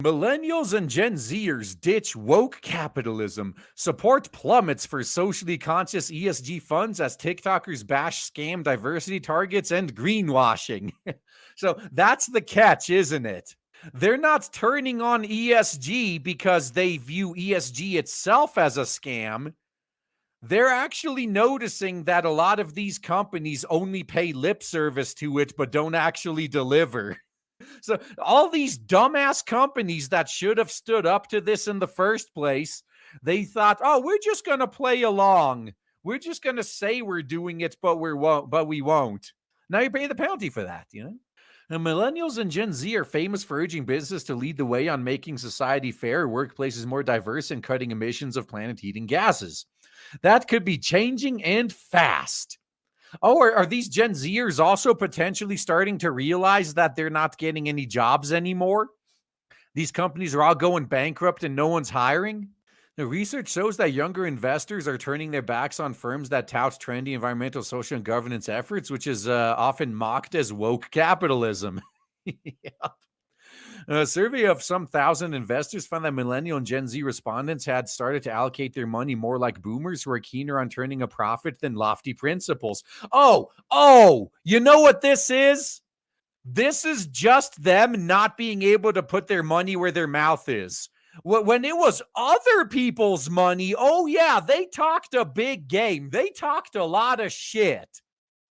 Millennials and Gen Zers ditch woke capitalism. Support plummets for socially conscious ESG funds as TikTokers bash scam diversity targets and greenwashing. So that's the catch, isn't it? They're not turning on ESG because they view ESG itself as a scam. They're actually noticing that a lot of these companies only pay lip service to it, but don't actually deliver. So all these dumbass companies that should have stood up to this in the first place, they thought, "Oh, we're just going to play along. We're just going to say we're doing it, but we won't." Now you pay the penalty for that, you know? And millennials and Gen Z are famous for urging business to lead the way on making society fair, workplaces more diverse, and cutting emissions of planet-heating gases. That could be changing and fast. Oh, are these Gen Zers also potentially starting to realize that they're not getting any jobs anymore? These companies are all going bankrupt and no one's hiring? The research shows that younger investors are turning their backs on firms that tout trendy environmental, social, and governance efforts, which is often mocked as woke capitalism. Yep. A survey of some 1,000 investors found that millennial and Gen Z respondents had started to allocate their money more like boomers who are keener on turning a profit than lofty principles. Oh, you know what this is? This is just them not being able to put their money where their mouth is. When it was other people's money, oh yeah, they talked a big game. They talked a lot of shit.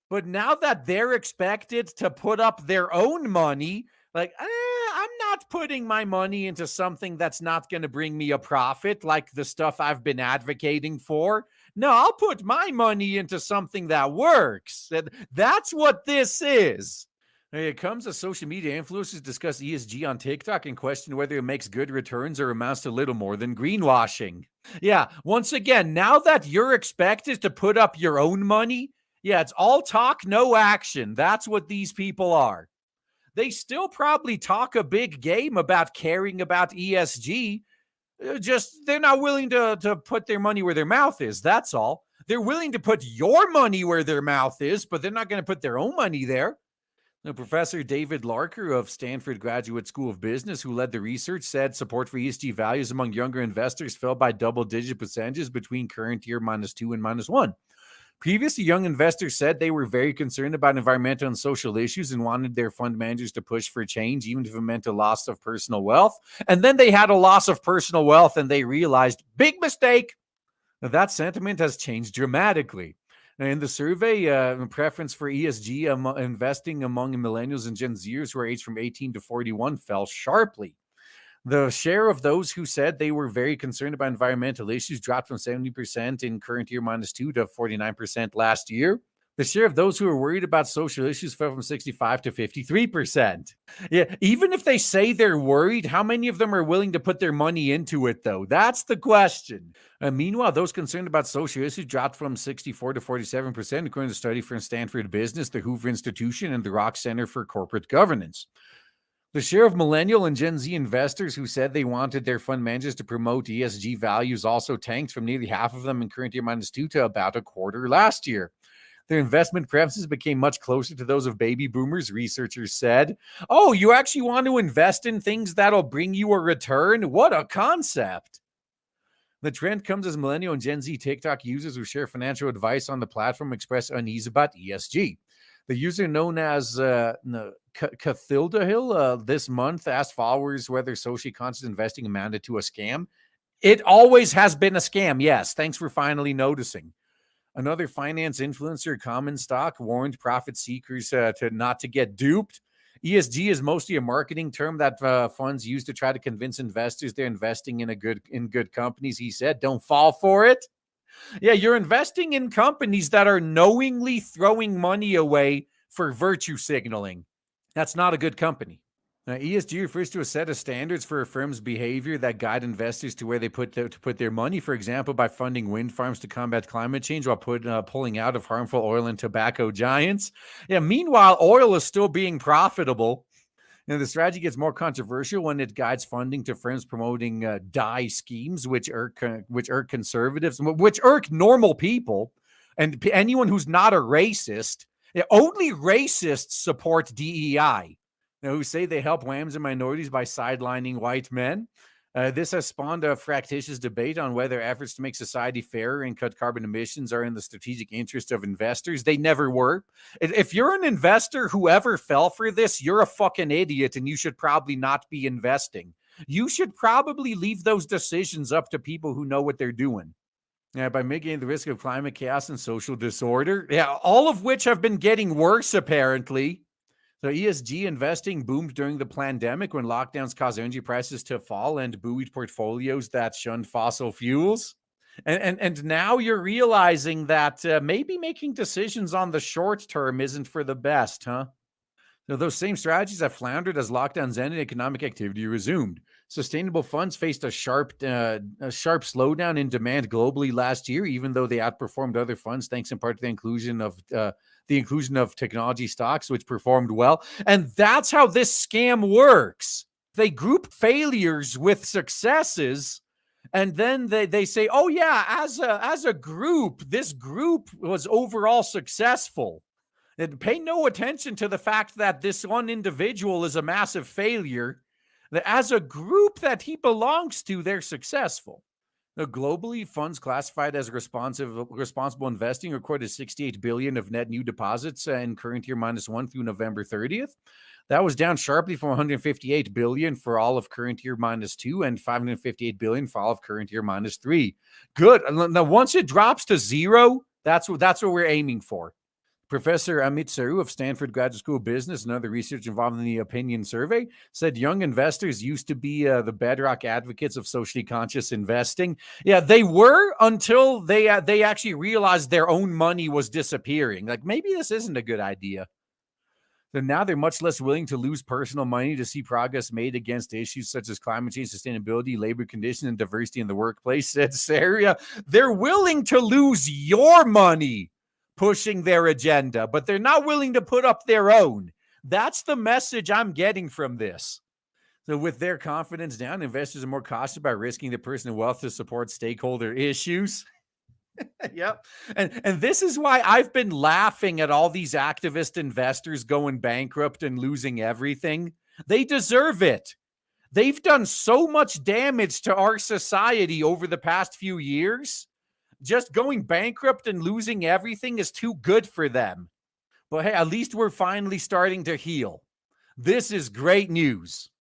But now that they're expected to put up their own money, like, I'm not putting my money into something that's not going to bring me a profit, like the stuff I've been advocating for. No, I'll put my money into something that works. That's what this is. It comes as social media influencers discuss ESG on TikTok and question whether it makes good returns or amounts to little more than greenwashing. Yeah, once again, now that you're expected to put up your own money, yeah, it's all talk, no action. That's what these people are. They still probably talk a big game about caring about ESG. Just they're not willing to put their money where their mouth is. That's all. They're willing to put your money where their mouth is, but they're not going to put their own money there. Now, Professor David Larker of Stanford Graduate School of Business, who led the research, said support for ESG values among younger investors fell by double-digit percentages between current year -2 and -1. Previously, young investors said they were very concerned about environmental and social issues and wanted their fund managers to push for change, even if it meant a loss of personal wealth. And then they had a loss of personal wealth and they realized, big mistake. Now, that sentiment has changed dramatically. In the survey, preference for ESG investing among millennials and Gen Zers who are aged from 18 to 41 fell sharply. The share of those who said they were very concerned about environmental issues dropped from 70% in current year -2 to 49% last year. The share of those who are worried about social issues fell from 65 to 53%. Yeah, even if they say they're worried, how many of them are willing to put their money into it, though? That's the question. Meanwhile, those concerned about social issues dropped from 64 to 47%, according to a study from Stanford Business, the Hoover Institution, and the Rock Center for Corporate Governance. The share of millennial and Gen Z investors who said they wanted their fund managers to promote ESG values also tanked from nearly half of them in current year -2 to about a quarter last year. Their investment preferences became much closer to those of baby boomers, researchers said. Oh, you actually want to invest in things that'll bring you a return? What a concept. The trend comes as millennial and Gen Z TikTok users who share financial advice on the platform express unease about ESG. The user known as Cathilda Hill this month asked followers whether socially conscious investing amounted to a scam. It always has been a scam, yes. Thanks for finally noticing. Another finance influencer, Common Stock, warned profit seekers to not to get duped. ESG is mostly a marketing term that funds use to try to convince investors they're investing in good companies. He said, don't fall for it. Yeah, you're investing in companies that are knowingly throwing money away for virtue signaling. That's not a good company. ESG refers to a set of standards for a firm's behavior that guide investors to where they put their money. For example, by funding wind farms to combat climate change while pulling out of harmful oil and tobacco giants. Yeah. Meanwhile, oil is still being profitable. The strategy gets more controversial when it guides funding to firms promoting DIE schemes, which irk conservatives, which irk normal people, and anyone who's not a racist. Only racists support DEI. who say they help WAMs and minorities by sidelining white men. This has spawned a fractious debate on whether efforts to make society fairer and cut carbon emissions are in the strategic interest of investors. They never were. If you're an investor who ever fell for this, you're a fucking idiot and you should probably not be investing. You should probably leave those decisions up to people who know what they're doing. Yeah, by mitigating the risk of climate chaos and social disorder. Yeah, all of which have been getting worse, apparently. So ESG investing boomed during the pandemic when lockdowns caused energy prices to fall and buoyed portfolios that shunned fossil fuels. And now you're realizing that maybe making decisions on the short term isn't for the best, huh? Now, those same strategies have floundered as lockdowns ended and economic activity resumed. Sustainable funds faced a sharp slowdown in demand globally last year, even though they outperformed other funds, thanks in part to the inclusion of technology stocks, which performed well. And that's how this scam works. They group failures with successes, and then they say, "Oh yeah, as a group, this group was overall successful." And pay no attention to the fact that this one individual is a massive failure. That as a group that he belongs to, they're successful. Now, globally, funds classified as responsible investing recorded 68 billion of net new deposits in current year -1 through November 30th. That was down sharply from 158 billion for all of current year -2 and 558 billion for all of current year -3. Good. Now, once it drops to zero, that's what we're aiming for. Professor Amit Saru of Stanford Graduate School of Business and other research involved in the opinion survey said young investors used to be the bedrock advocates of socially conscious investing. Yeah, they were until they actually realized their own money was disappearing. Like, maybe this isn't a good idea. So now they're much less willing to lose personal money to see progress made against issues such as climate change, sustainability, labor conditions, and diversity in the workplace, said Saria. They're willing to lose your money pushing their agenda, but they're not willing to put up their own. That's the message I'm getting from this. So with their confidence down, investors are more cautious about risking their personal wealth to support stakeholder issues. Yep. And this is why I've been laughing at all these activist investors going bankrupt and losing everything. They deserve it. They've done so much damage to our society over the past few years. Just going bankrupt and losing everything is too good for them. But hey, at least we're finally starting to heal. This is great news.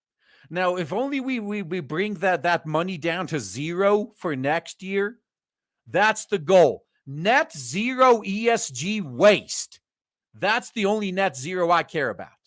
Now, if only we bring that money down to zero for next year, that's the goal. Net zero ESG waste. That's the only net zero I care about.